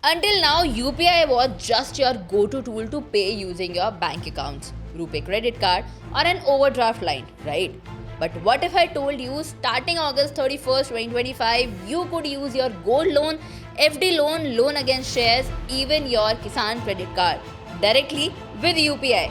Until now, UPI was just your go-to tool to pay using your bank accounts, RuPay credit card, or an overdraft line, right? But what if I told you starting August 31st, 2025, you could use your gold loan, FD loan, loan against shares, even your Kisan credit card directly with UPI?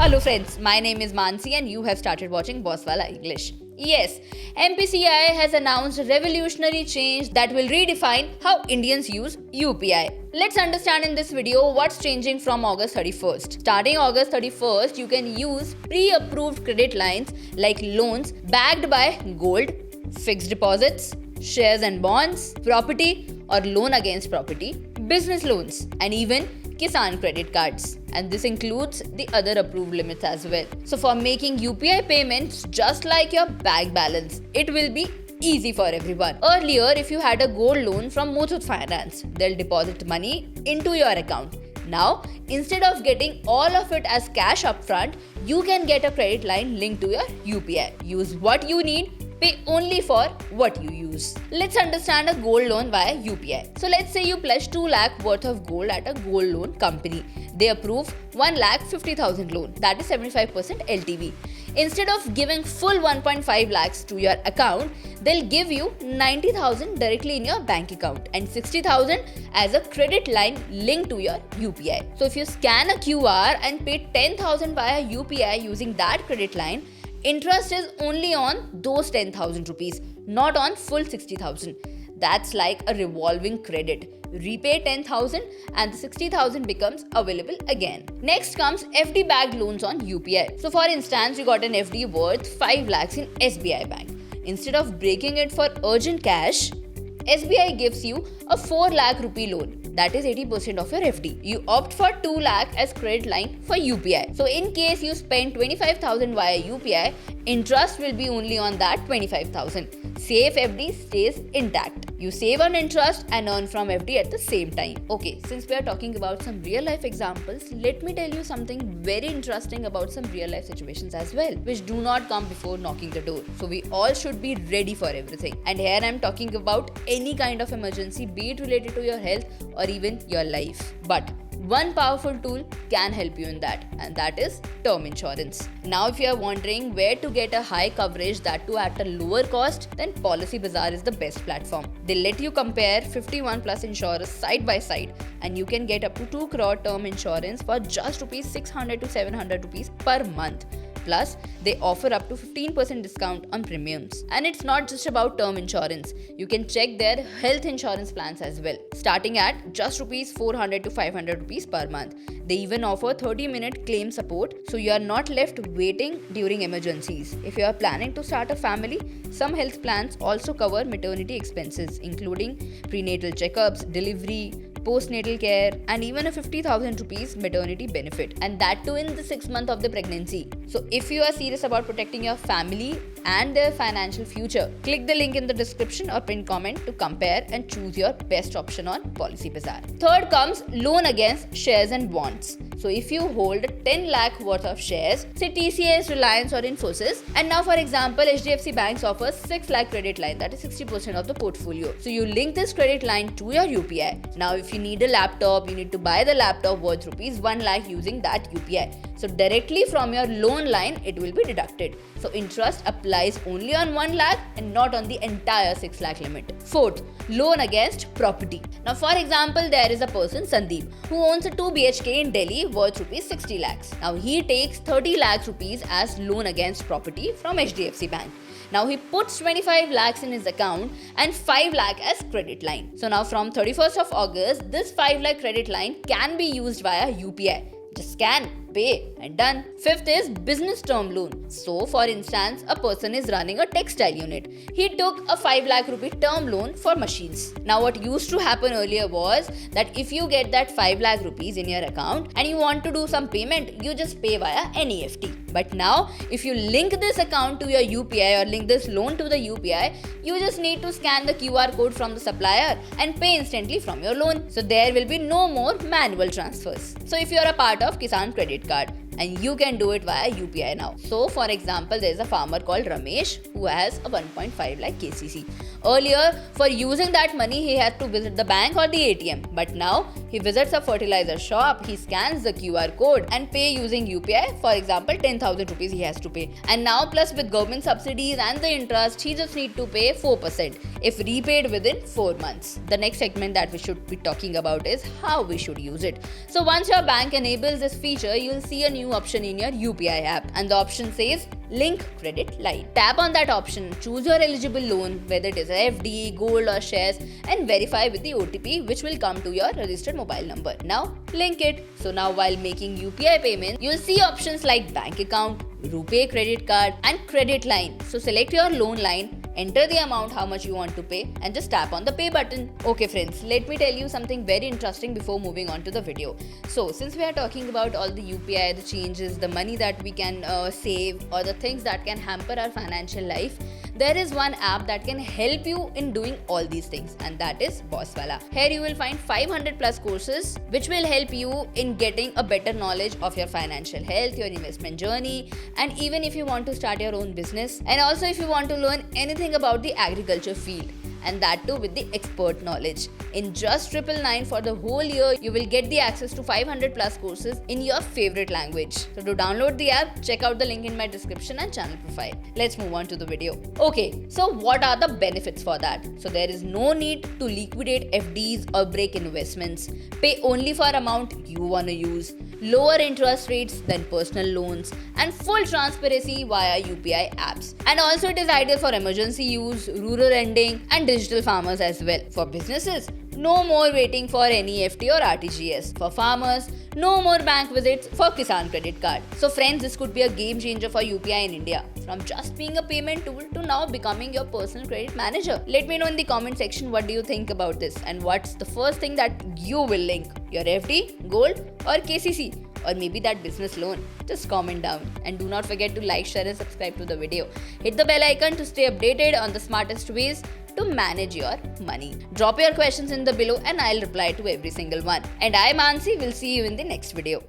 Hello friends, my name is Mansi and you have started watching Bosswala English. Yes, MPCI has announced a revolutionary change that will redefine how Indians use UPI. Let's understand in this video what's changing from August 31st. Starting August 31st, you can use pre-approved credit lines like loans backed by gold, fixed deposits, shares and bonds, property or loan against property, business loans, and even Kisan credit cards. And this includes the other approved limits as well. So for making UPI payments just like your bank balance, it will be easy for everyone. Earlier, if you had a gold loan from Muthoot Finance, they'll deposit money into your account. Now, instead of getting all of it as cash upfront, you can get a credit line linked to your UPI. Use what you need, pay only for what you use. Let's understand a gold loan via UPI. So let's say you pledge 2 lakh worth of gold at a gold loan company. They approve 1,50,000 loan, that is 75% LTV. Instead of giving full 1.5 lakhs to your account, they'll give you 90,000 directly in your bank account and 60,000 as a credit line linked to your UPI. So if you scan a QR and pay 10,000 via UPI using that credit line, interest is only on those 10,000 rupees, not on full 60,000. That's like a revolving credit. Repay 10,000 and the 60,000 becomes available again. Next comes FD backed loans on UPI. So for instance, you got an FD worth 5 lakhs in SBI Bank. Instead of breaking it for urgent cash, SBI gives you a 4 lakh rupee loan. That is 80% of your FD. You opt for 2 lakh as credit line for UPI. So in case you spend 25,000 via UPI, interest will be only on that 25,000. Safe FD stays intact. You save on interest and earn from FD at the same time. Okay, since we are talking about some real life examples, let me tell you something very interesting about some real life situations as well, which do not come before knocking the door. So we all should be ready for everything. And here I am talking about any kind of emergency, be it related to your health or even your life. But one powerful tool can help you in that, and that is term insurance. Now if you are wondering where to get a high coverage, that too at a lower cost, then Policy Bazaar is the best platform. They let you compare 51 plus insurers side by side, and you can get up to 2 crore term insurance for just rupees 600 to 700 rupees per month. Plus, they offer up to 15% discount on premiums. And it's not just about term insurance. You can check their health insurance plans as well, starting at just rupees 400 to 500 rupees per month. They even offer 30-minute claim support, so you are not left waiting during emergencies. If you are planning to start a family, some health plans also cover maternity expenses, including prenatal checkups, delivery, postnatal care, and even a 50,000 rupees maternity benefit, and that too in the 6th month of the pregnancy. So if you are serious about protecting your family and their financial future, click the link in the description or pinned comment to compare and choose your best option on Policy Bazaar. Third comes loan against shares and bonds. So if you hold 10 lakh worth of shares, say TCS, Reliance or Infosys, and now for example HDFC Banks offers 6 lakh credit line, that is 60% of the portfolio. So you link this credit line to your UPI. Now if you need a laptop, you need to buy the laptop worth rupees 1 lakh using that UPI. So directly from your loan line, it will be deducted. So interest applies only on 1 lakh and not on the entire 6 lakh limit. Fourth, loan against property. Now for example, there is a person, Sandeep, who owns a 2 BHK in Delhi worth rupees 60 lakhs. Now he takes 30 lakhs rupees as loan against property from HDFC Bank. Now he puts 25 lakhs in his account and 5 lakh as credit line. So now from 31st of August, this 5 lakh credit line can be used via UPI. Just scan, pay and done. Fifth is business term loan. So for instance, a person is running a textile unit. He took a 5 lakh rupee term loan for machines. Now what used to happen earlier was that if you get that 5 lakh rupees in your account and you want to do some payment, you just pay via NEFT. But now if you link this account to your UPI or link this loan to the UPI, you just need to scan the QR code from the supplier and pay instantly from your loan. So there will be no more manual transfers. So if you are a part of Kisan Credit Card, and you can do it via UPI now. So for example, there's a farmer called Ramesh who has a 1.5 lakh KCC. Earlier, for using that money, he had to visit the bank or the ATM. But now, he visits a fertilizer shop, he scans the QR code and pay using UPI. For example, 10,000 rupees he has to pay. And now plus with government subsidies and the interest, he just need to pay 4% if repaid within 4 months. The next segment that we should be talking about is how we should use it. So once your bank enables this feature, you'll see a new option in your UPI app, and the option says Link Credit Line. Tap on that option, choose your eligible loan, whether it is FD, gold or shares, and verify with the OTP which will come to your registered mobile number. Now link it. So now while making UPI payments, you'll see options like bank account, RuPay credit card and credit line. So select your loan line, enter the amount how much you want to pay and just tap on the pay button. Okay friends, let me tell you something very interesting before moving on to the video. So since we are talking about all the UPI, the changes, the money that we can save or the things that can hamper our financial life, there is one app that can help you in doing all these things, and that is Bosswala. Here you will find 500 plus courses which will help you in getting a better knowledge of your financial health, your investment journey, and even if you want to start your own business, and also if you want to learn anything about the agriculture field, and that too with the expert knowledge. In just 999 for the whole year, you will get the access to 500 plus courses in your favorite language. So to download the app, check out the link in my description and channel profile. Let's move on to the video. Okay, so what are the benefits for that? So there is no need to liquidate FDs or break investments. Pay only for amount you want to use. Lower interest rates than personal loans, and full transparency via UPI apps. And also it is ideal for emergency use, rural lending and digital farmers as well. For businesses, no more waiting for NEFT or RTGS. For farmers, no more bank visits for Kisan Credit Card. So friends, this could be a game changer for UPI in India. From just being a payment tool to now becoming your personal credit manager. Let me know in the comment section what do you think about this and what's the first thing that you will link. Your FD, gold or KCC, or maybe that business loan. Just comment down and do not forget to like, share and subscribe to the video. Hit the bell icon to stay updated on the smartest ways to manage your money. Drop your questions in the below and I'll reply to every single one. And I, Mansi, will see you in the next video.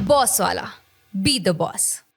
Bosswala. Be the boss.